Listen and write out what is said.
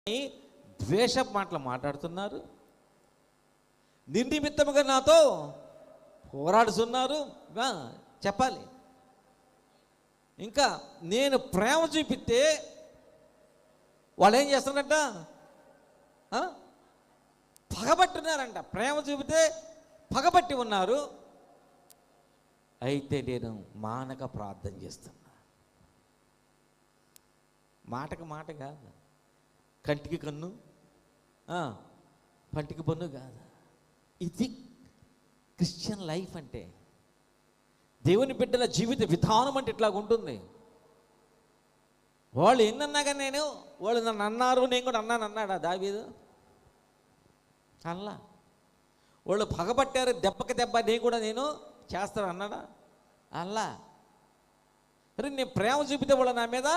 ద్వేష మాటలు మాట్లాడుతున్నారు, నిర్నిమిత్తముగా నాతో పోరాడుతున్నారు. చెప్పాలి ఇంకా నేను ప్రేమ చూపిస్తే వాళ్ళు ఏం చేస్తున్నారంట, పగబట్టున్నారంట. ప్రేమ చూపితే పగబట్టి ఉన్నారు. అయితే నేను మానక ప్రార్థన చేస్తున్నా. మాటకు మాట కాదు, కంటికి కన్ను పంటికి పన్ను కాదు. ఇది క్రిస్టియన్ లైఫ్ అంటే, దేవుని బిడ్డల జీవిత విధానం అంటే ఇట్లా ఉంటుంది. వాళ్ళు ఎన్నన్నా కానీ వాళ్ళు నన్ను అన్నారు, నేను కూడా అన్నాడా దావీదు? అల్లా. వాళ్ళు పగబట్టారు, దెబ్బకి దెబ్బ నేను చేస్తాను అన్నాడా? అల్లా. అరే నేను ప్రేమ చూపితే వాళ్ళు నా మీద